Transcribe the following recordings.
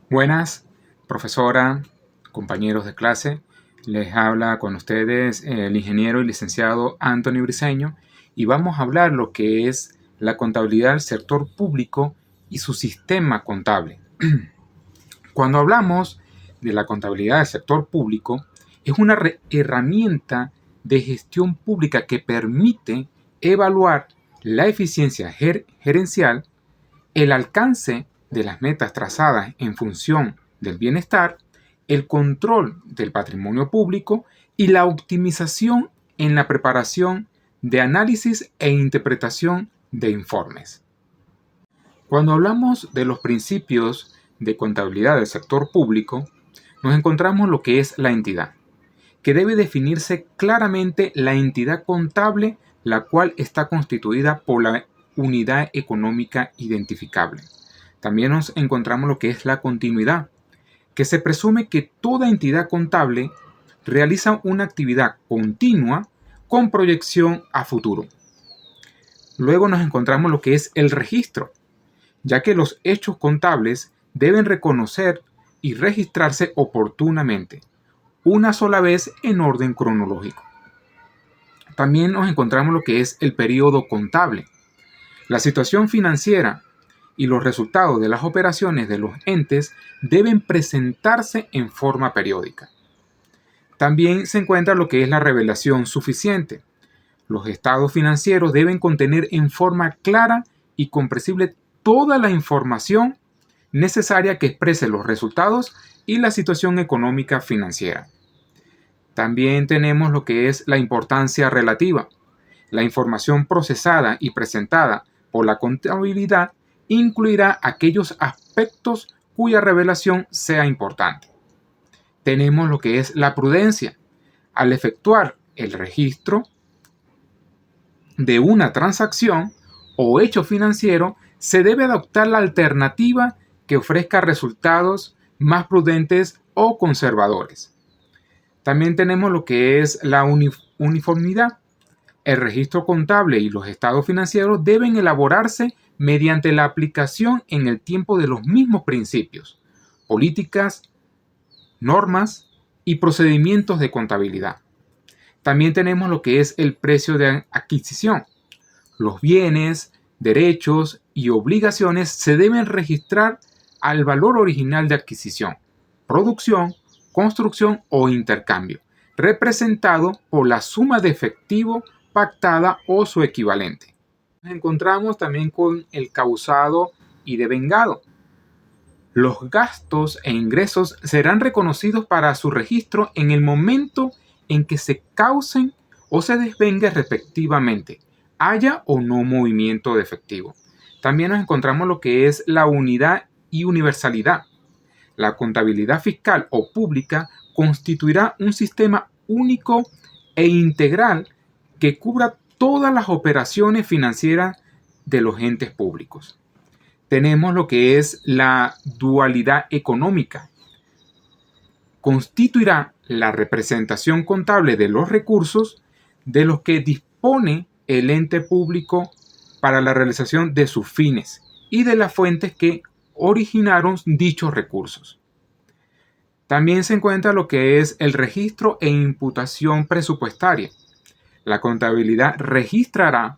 Buenas, profesora, compañeros de clase. Les habla con ustedes el ingeniero y licenciado Anthony Briceño y vamos a hablar lo que es la contabilidad del sector público y su sistema contable. Cuando hablamos de la contabilidad del sector público, es una herramienta de gestión pública que permite evaluar la eficiencia gerencial, el alcance de las metas trazadas en función del bienestar, el control del patrimonio público y la optimización en la preparación de análisis e interpretación de informes. Cuando hablamos de los principios de contabilidad del sector público, nos encontramos lo que es la entidad, que debe definirse claramente la entidad contable, la cual está constituida por la unidad económica identificable. También nos encontramos lo que es la continuidad, que se presume que toda entidad contable realiza una actividad continua con proyección a futuro. Luego nos encontramos lo que es el registro, ya que los hechos contables deben reconocer y registrarse oportunamente, una sola vez en orden cronológico. También nos encontramos lo que es el periodo contable. La situación financiera y los resultados de las operaciones de los entes deben presentarse en forma periódica. También se encuentra lo que es la revelación suficiente. Los estados financieros deben contener en forma clara y comprensible toda la información necesaria que exprese los resultados y la situación económica financiera. También tenemos lo que es la importancia relativa. La información procesada y presentada por la contabilidad incluirá aquellos aspectos cuya revelación sea importante. Tenemos lo que es la prudencia. Al efectuar el registro de una transacción o hecho financiero, se debe adoptar la alternativa que ofrezca resultados más prudentes o conservadores. También tenemos lo que es la uniformidad. El registro contable y los estados financieros deben elaborarse mediante la aplicación en el tiempo de los mismos principios, políticas, normas y procedimientos de contabilidad. También tenemos lo que es el precio de adquisición. Los bienes, derechos y obligaciones se deben registrar al valor original de adquisición, producción, construcción o intercambio, representado por la suma de efectivo pactada o su equivalente. Nos encontramos también con el causado y devengado. Los gastos e ingresos serán reconocidos para su registro en el momento en que se causen o se desvengue respectivamente, haya o no movimiento de efectivo. También nos encontramos lo que es la unidad y universalidad. La contabilidad fiscal o pública constituirá un sistema único e integral que cubra todas las operaciones financieras de los entes públicos. Tenemos lo que es la dualidad económica. Constituirá la representación contable de los recursos de los que dispone el ente público para la realización de sus fines y de las fuentes que originaron dichos recursos. También se encuentra lo que es el registro e imputación presupuestaria. La contabilidad registrará,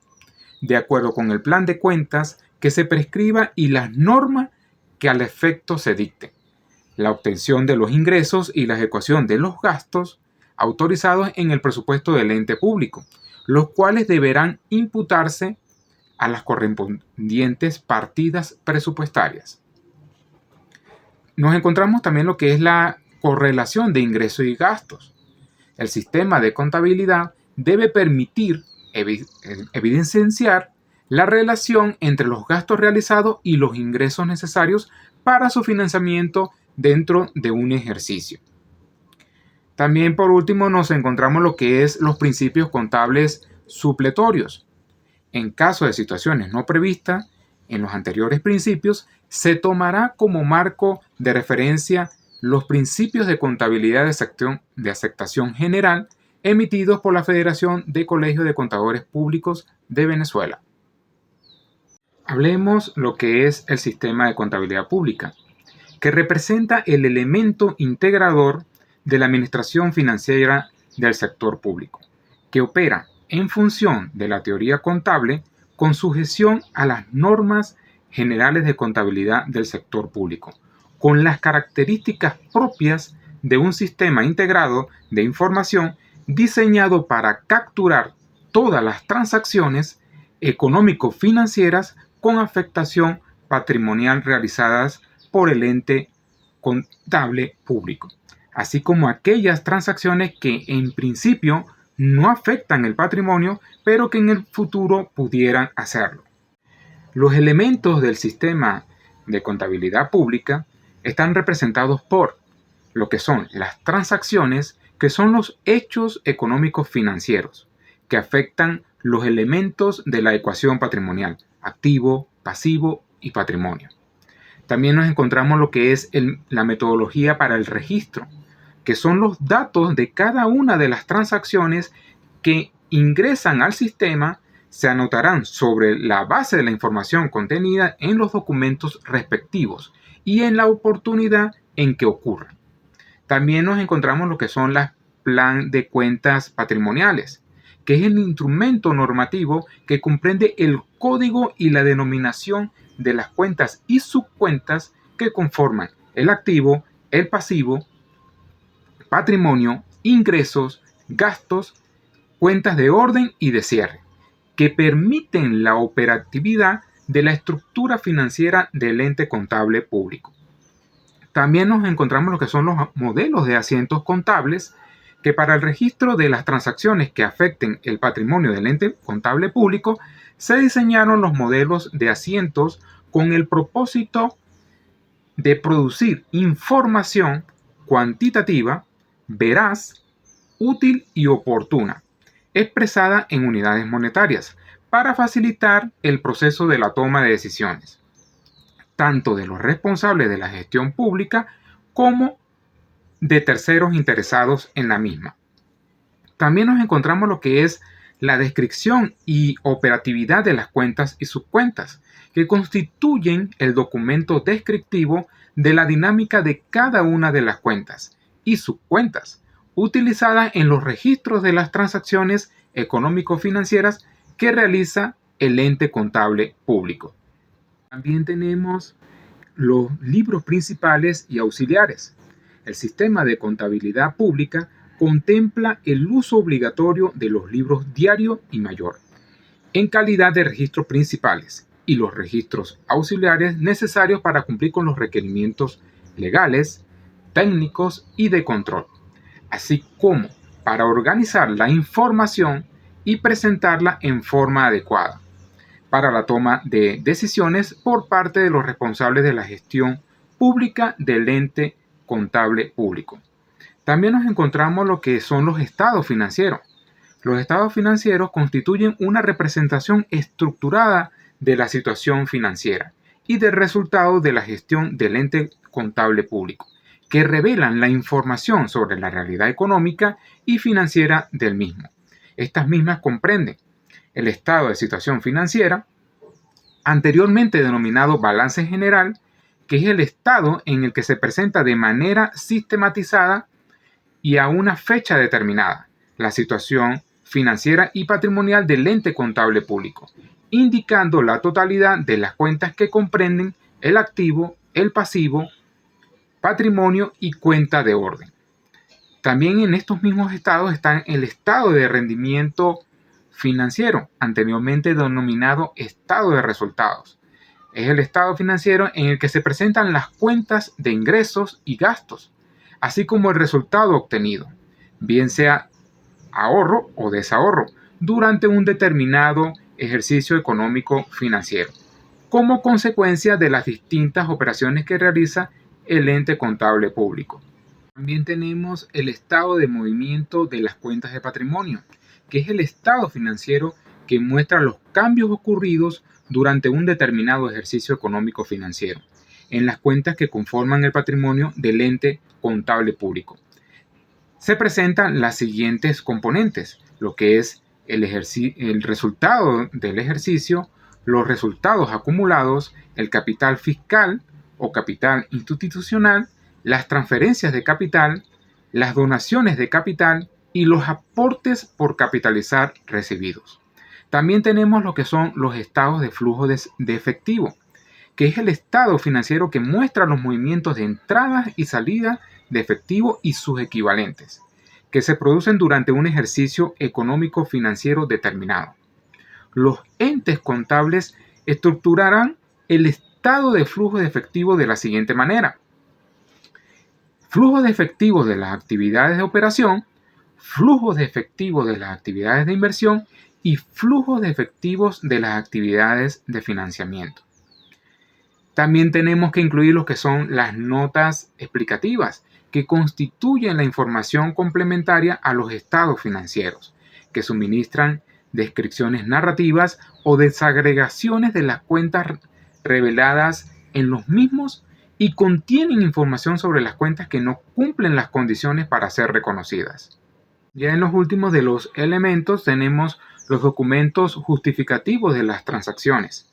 de acuerdo con el plan de cuentas que se prescriba y las normas que al efecto se dicten, la obtención de los ingresos y la ejecución de los gastos autorizados en el presupuesto del ente público, los cuales deberán imputarse a las correspondientes partidas presupuestarias. Nos encontramos también lo que es la correlación de ingresos y gastos. El sistema de contabilidad debe permitir evidenciar la relación entre los gastos realizados y los ingresos necesarios para su financiamiento dentro de un ejercicio. También por último nos encontramos lo que es los principios contables supletorios. En caso de situaciones no previstas en los anteriores principios, se tomará como marco de referencia los principios de contabilidad de aceptación general emitidos por la Federación de Colegios de Contadores Públicos de Venezuela. Hablemos lo que es el sistema de contabilidad pública. que representa el elemento integrador de la administración financiera del sector público, que opera en función de la teoría contable con sujeción a las normas generales de contabilidad del sector público, con las características propias de un sistema integrado de información diseñado para capturar todas las transacciones económico-financieras con afectación patrimonial realizadas por el ente contable público, así como aquellas transacciones que en principio no afectan el patrimonio, pero que en el futuro pudieran hacerlo. Los elementos del sistema de contabilidad pública están representados por lo que son las transacciones, que son los hechos económicos financieros, que afectan los elementos de la ecuación patrimonial, activo, pasivo y patrimonio. También nos encontramos lo que es la metodología para el registro, que son los datos de cada una de las transacciones que ingresan al sistema, se anotarán sobre la base de la información contenida en los documentos respectivos y en la oportunidad en que ocurra. También nos encontramos lo que son las plan de cuentas patrimoniales, que es el instrumento normativo que comprende el código y la denominación de las cuentas y subcuentas que conforman el activo, el pasivo, patrimonio, ingresos, gastos, cuentas de orden y de cierre, que permiten la operatividad de la estructura financiera del ente contable público. También nos encontramos lo que son los modelos de asientos contables, que para el registro de las transacciones que afecten el patrimonio del ente contable público, se diseñaron los modelos de asientos con el propósito de producir información cuantitativa, veraz, útil y oportuna, expresada en unidades monetarias, para facilitar el proceso de la toma de decisiones, tanto de los responsables de la gestión pública como de terceros interesados en la misma. También nos encontramos lo que es la descripción y operatividad de las cuentas y subcuentas, que constituyen el documento descriptivo de la dinámica de cada una de las cuentas y subcuentas, utilizadas en los registros de las transacciones económico-financieras que realiza el ente contable público. También tenemos los libros principales y auxiliares. El sistema de contabilidad pública contempla el uso obligatorio de los libros diario y mayor, en calidad de registros principales, y los registros auxiliares necesarios para cumplir con los requerimientos legales, técnicos y de control, así como para organizar la información y presentarla en forma adecuada para la toma de decisiones por parte de los responsables de la gestión pública del ente contable público. También nos encontramos lo que son los estados financieros. Los estados financieros constituyen una representación estructurada de la situación financiera y del resultado de la gestión del ente contable público, que revelan la información sobre la realidad económica y financiera del mismo. Estas mismas comprenden el estado de situación financiera, anteriormente denominado balance general, que es el estado en el que se presenta de manera sistematizada y a una fecha determinada la situación financiera y patrimonial del ente contable público, indicando la totalidad de las cuentas que comprenden el activo, el pasivo, patrimonio y cuenta de orden. También en estos mismos estados están el estado de rendimiento financiero, anteriormente denominado estado de resultados. Es el estado financiero en el que se presentan las cuentas de ingresos y gastos, así como el resultado obtenido, bien sea ahorro o desahorro, durante un determinado ejercicio económico financiero, como consecuencia de las distintas operaciones que realiza el ente contable público. También tenemos el estado de movimiento de las cuentas de patrimonio, que es el estado financiero que muestra los cambios ocurridos durante un determinado ejercicio económico financiero en las cuentas que conforman el patrimonio del ente contable público. Se presentan las siguientes componentes, lo que es el resultado del ejercicio, los resultados acumulados, el capital fiscal o capital institucional, las transferencias de capital, las donaciones de capital y los aportes por capitalizar recibidos. También tenemos lo que son los estados de flujo de efectivo, que es el estado financiero que muestra los movimientos de entrada y salida de efectivo y sus equivalentes, que se producen durante un ejercicio económico financiero determinado. Los entes contables estructurarán el estado de flujo de efectivo de la siguiente manera: flujos de efectivo de las actividades de operación, flujos de efectivo de las actividades de inversión y flujos de efectivos de las actividades de financiamiento. También tenemos que incluir lo que son las notas explicativas, que constituyen la información complementaria a los estados financieros, que suministran descripciones narrativas o desagregaciones de las cuentas reveladas en los mismos y contienen información sobre las cuentas que no cumplen las condiciones para ser reconocidas. Ya en los últimos de los elementos tenemos los documentos justificativos de las transacciones,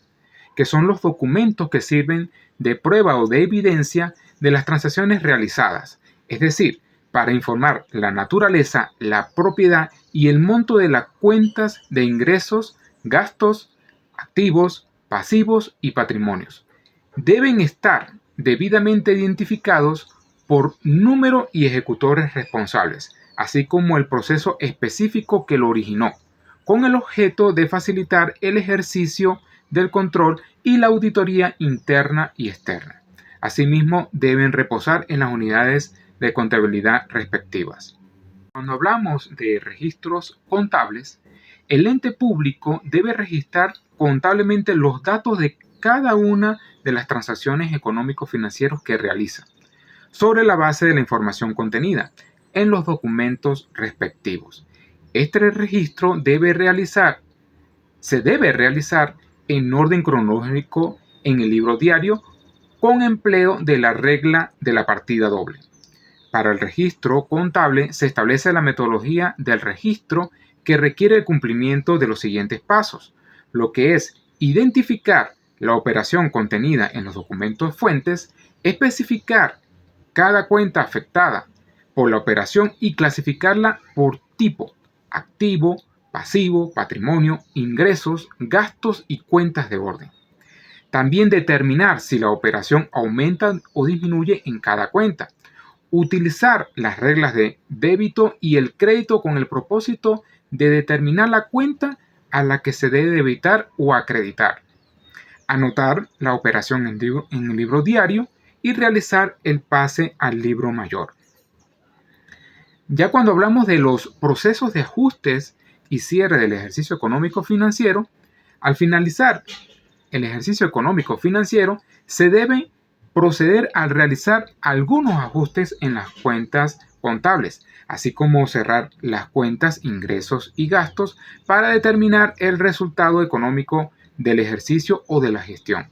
que son los documentos que sirven de prueba o de evidencia de las transacciones realizadas, es decir, para informar la naturaleza, la propiedad y el monto de las cuentas de ingresos, gastos, activos, pasivos y patrimonios. Deben estar debidamente identificados por número y ejecutores responsables, así como el proceso específico que lo originó, con el objeto de facilitar el ejercicio del control y la auditoría interna y externa. Asimismo, deben reposar en las unidades de contabilidad respectivas. Cuando hablamos de registros contables, el ente público debe registrar contablemente los datos de cada una de las transacciones económico-financieras que realiza, sobre la base de la información contenida en los documentos respectivos. Este registro se debe realizar en orden cronológico en el libro diario, con empleo de la regla de la partida doble. Para el registro contable se establece la metodología del registro, que requiere el cumplimiento de los siguientes pasos, lo que es identificar la operación contenida en los documentos fuentes, especificar cada cuenta afectada por la operación y clasificarla por tipo: activo, pasivo, patrimonio, ingresos, gastos y cuentas de orden. También determinar si la operación aumenta o disminuye en cada cuenta. Utilizar las reglas de débito y el crédito con el propósito de determinar la cuenta a la que se debe debitar o acreditar. Anotar la operación en el libro diario y realizar el pase al libro mayor. Ya cuando hablamos de los procesos de ajustes y cierre del ejercicio económico financiero, al finalizar el ejercicio económico financiero se debe proceder a realizar algunos ajustes en las cuentas contables, así como cerrar las cuentas ingresos y gastos para determinar el resultado económico del ejercicio o de la gestión,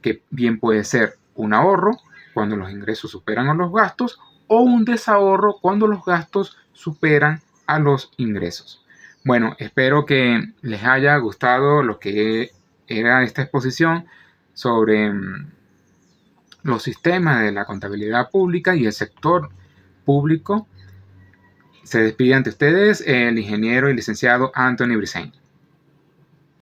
que bien puede ser un ahorro cuando los ingresos superan a los gastos o un desahorro cuando los gastos superan a los ingresos. Bueno, espero que les haya gustado lo que era esta exposición sobre los sistemas de la contabilidad pública y el sector público. Se despide ante ustedes el ingeniero y licenciado Anthony Briceño.